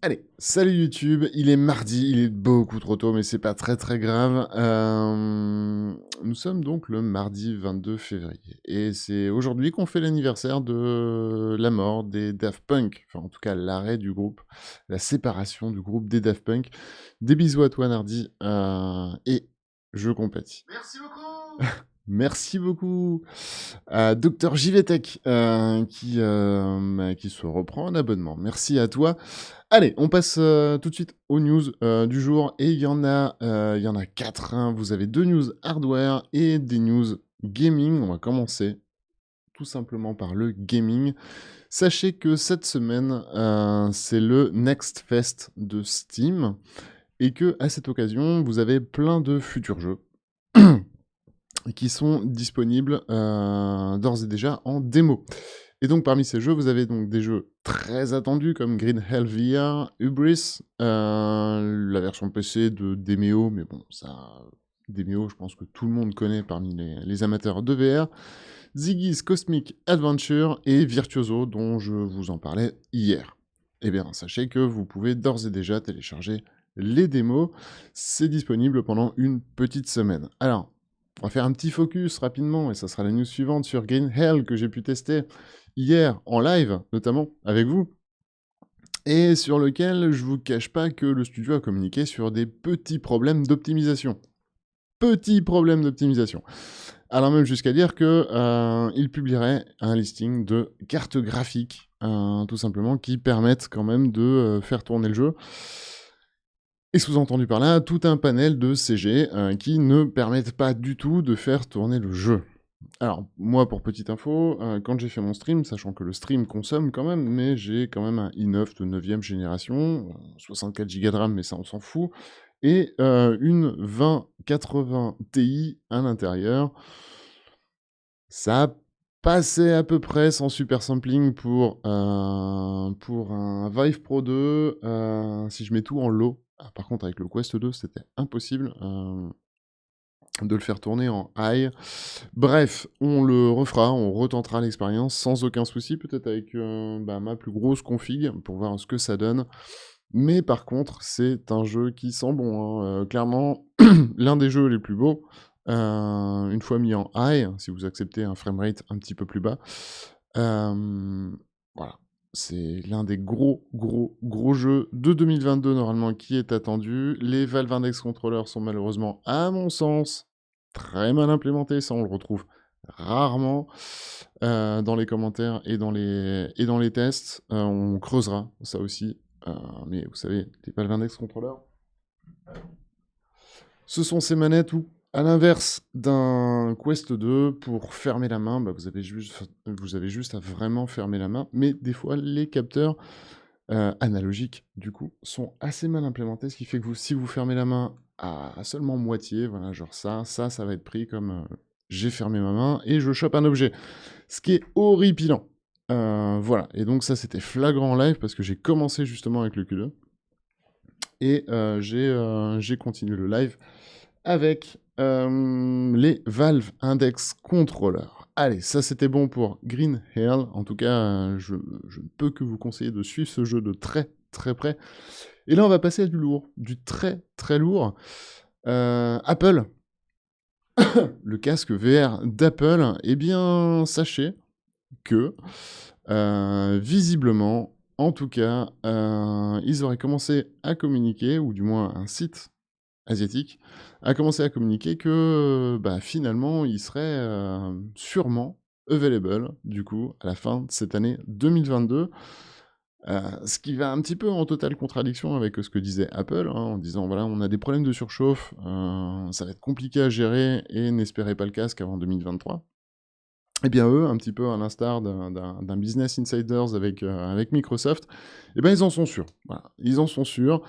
Allez, salut YouTube, il est mardi, il est beaucoup trop tôt, mais c'est pas très grave. Nous sommes donc le mardi 22 février, et c'est aujourd'hui qu'on fait l'anniversaire de la mort des Daft Punk, enfin en tout cas l'arrêt du groupe, la séparation du groupe des Daft Punk. Des bisous à toi Nardi, et je compatis. Merci beaucoup. Merci beaucoup à Dr JVTech qui se reprend un abonnement. Merci à toi. Allez, on passe tout de suite aux news du jour. Et il y en a 4. Hein. Vous avez 2 news hardware et des news gaming. On va commencer tout simplement par le gaming. Sachez que cette semaine, c'est le Next Fest de Steam. Et que à cette occasion, vous avez plein de futurs jeux qui sont disponibles d'ores et déjà en démo. Et donc parmi ces jeux, vous avez donc des jeux très attendus comme Green Hell VR, Hubris, la version PC de Demeo, mais bon, ça, Demeo, je pense que tout le monde connaît parmi les amateurs de VR, Ziggy's Cosmic Adventure et Virtuoso, dont je vous en parlais hier. Eh bien, sachez que vous pouvez d'ores et déjà télécharger les démos, c'est disponible pendant une petite semaine. Alors, on va faire un petit focus rapidement, et ça sera la news suivante sur Green Hell que j'ai pu tester hier en live, notamment avec vous, et sur lequel je vous cache pas que le studio a communiqué sur des petits problèmes d'optimisation. Petits problèmes d'optimisation. Alors même jusqu'à dire que il publierait un listing de cartes graphiques, tout simplement, qui permettent quand même de faire tourner le jeu. Et sous-entendu par là, tout un panel de CG qui ne permettent pas du tout de faire tourner le jeu. Alors, moi, pour petite info, quand j'ai fait mon stream, sachant que le stream consomme quand même, mais j'ai quand même un i9 de 9ème génération, 64 Go de RAM, mais ça, on s'en fout, et une 2080 Ti à l'intérieur. Ça passait à peu près sans super sampling pour un Vive Pro 2, si je mets tout en low. Ah, par contre, avec le Quest 2, c'était impossible de le faire tourner en high. Bref, on le refera, on retentera l'expérience sans aucun souci, peut-être avec ma plus grosse config pour voir ce que ça donne. Mais par contre, c'est un jeu qui sent bon. Hein. Clairement, l'un des jeux les plus beaux, une fois mis en high, si vous acceptez un framerate un petit peu plus bas. Voilà. C'est l'un des gros jeux de 2022 normalement qui est attendu. Les Valve Index Controllers sont malheureusement, à mon sens, très mal implémentés. Ça, on le retrouve rarement dans les commentaires et dans les tests. On creusera ça aussi. Mais vous savez, les Valve Index Controllers, ce sont ces manettes où, à l'inverse d'un Quest 2, pour fermer la main, vous avez juste à vraiment fermer la main. Mais des fois, les capteurs analogiques, du coup, sont assez mal implémentés, ce qui fait que si vous fermez la main à seulement moitié, voilà, genre ça va être pris comme j'ai fermé ma main et je chope un objet. Ce qui est horripilant. Voilà, et donc ça, c'était flagrant en live parce que j'ai commencé justement avec le Q2 et j'ai continué le live avec les Valve Index Controller. Allez, ça c'était bon pour Green Hell. En tout cas, je ne peux que vous conseiller de suivre ce jeu de très près. Et là, on va passer à du lourd, du très lourd. Apple, le casque VR d'Apple, eh bien, sachez que, visiblement, en tout cas, ils auraient commencé à communiquer, ou du moins un site asiatique, a commencé à communiquer que finalement, il serait sûrement available, du coup, à la fin de cette année 2022. Ce qui va un petit peu en totale contradiction avec ce que disait Apple, hein, en disant voilà, on a des problèmes de surchauffe, ça va être compliqué à gérer et n'espérez pas le casque avant 2023. Eh bien eux, un petit peu à l'instar d'un Business Insiders avec Microsoft, eh ben ils en sont sûrs. Voilà. Ils en sont sûrs.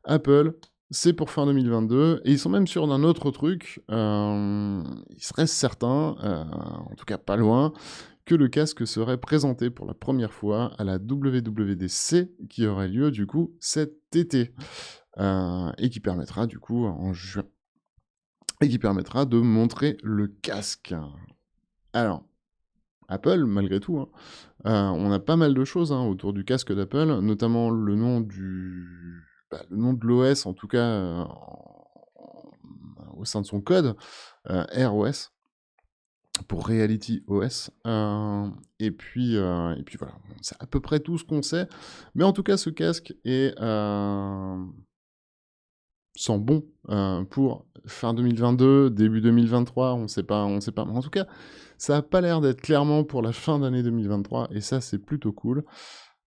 Apple, c'est pour fin 2022, et ils sont même sûrs d'un autre truc. Ils seraient certains, en tout cas pas loin, que le casque serait présenté pour la première fois à la WWDC, qui aurait lieu du coup cet été, et qui permettra du coup en juin, et qui permettra de montrer le casque. Alors, Apple, malgré tout, hein. On a pas mal de choses, hein, autour du casque d'Apple, notamment le nom le nom de l'OS, en tout cas, au sein de son code, ROS, pour Reality OS. Et puis voilà, c'est à peu près tout ce qu'on sait. Mais en tout cas, ce casque sent bon pour fin 2022, début 2023, on sait pas. Mais en tout cas, ça a pas l'air d'être clairement pour la fin d'année 2023, et ça, c'est plutôt cool.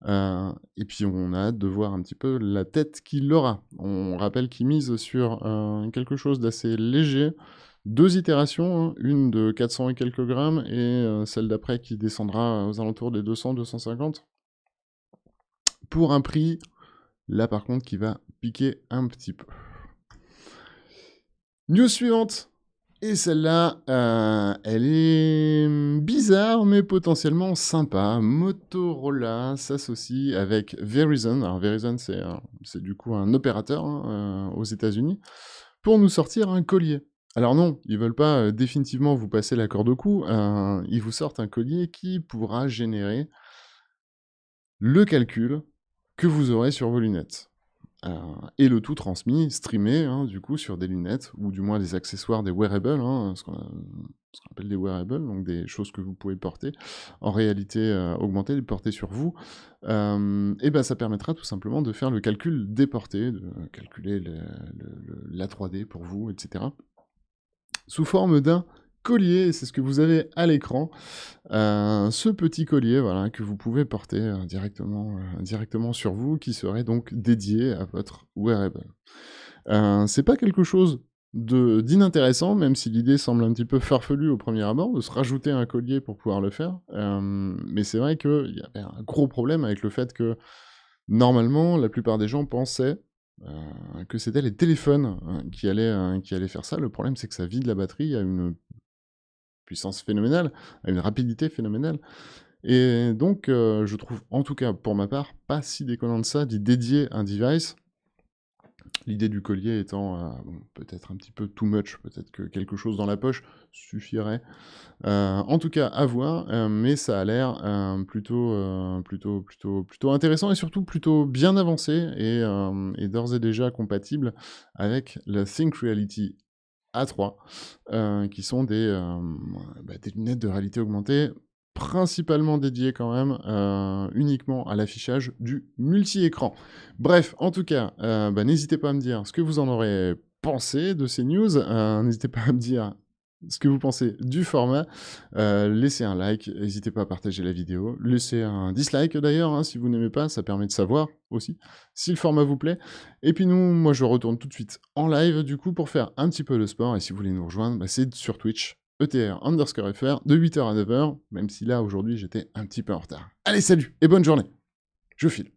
Et puis on a hâte de voir un petit peu la tête qu'il aura. On rappelle qu'il mise sur quelque chose d'assez léger. 2 itérations, hein, une de 400 et quelques grammes, et celle d'après qui descendra aux alentours des 200-250. Pour un prix, là par contre, qui va piquer un petit peu. News suivante. Et celle-là, elle est bizarre, mais potentiellement sympa. Motorola s'associe avec Verizon. Alors Verizon, c'est du coup un opérateur, hein, aux États-Unis, pour nous sortir un collier. Alors non, ils veulent pas définitivement vous passer la corde au cou. Ils vous sortent un collier qui pourra générer le calcul que vous aurez sur vos lunettes. Et le tout transmis, streamé, hein, du coup, sur des lunettes, ou du moins des accessoires, des wearables, hein, ce qu'on appelle des wearables, donc des choses que vous pouvez porter en réalité augmentée, les porter sur vous. Et ben ça permettra tout simplement de faire le calcul des portées, de calculer la 3D pour vous, etc. Sous forme d'un collier, c'est ce que vous avez à l'écran. Ce petit collier, voilà, que vous pouvez porter directement sur vous, qui serait donc dédié à votre wearable. C'est pas quelque chose d'inintéressant, même si l'idée semble un petit peu farfelue au premier abord, de se rajouter un collier pour pouvoir le faire. Mais c'est vrai qu'il y avait un gros problème avec le fait que, normalement, la plupart des gens pensaient que c'était les téléphones qui allaient faire ça. Le problème, c'est que ça vide la batterie à une puissance phénoménale, à une rapidité phénoménale. Et donc, je trouve, en tout cas pour ma part, pas si déconnant de ça, d'y dédier un device. L'idée du collier étant peut-être un petit peu too much, peut-être que quelque chose dans la poche suffirait. En tout cas, à voir, mais ça a l'air plutôt intéressant, et surtout plutôt bien avancé, et d'ores et déjà compatible avec la Think Reality A3, qui sont des lunettes de réalité augmentée, principalement dédiées quand même uniquement à l'affichage du multi-écran. Bref, en tout cas, n'hésitez pas à me dire ce que vous en aurez pensé de ces news, n'hésitez pas à me dire ce que vous pensez du format, laissez un like, n'hésitez pas à partager la vidéo, laissez un dislike d'ailleurs, hein, si vous n'aimez pas, ça permet de savoir aussi si le format vous plaît. Et puis moi je retourne tout de suite en live du coup pour faire un petit peu de sport, et si vous voulez nous rejoindre, c'est sur Twitch, ETR_FR, de 8h à 9h, même si là aujourd'hui j'étais un petit peu en retard. Allez, salut et bonne journée, je file.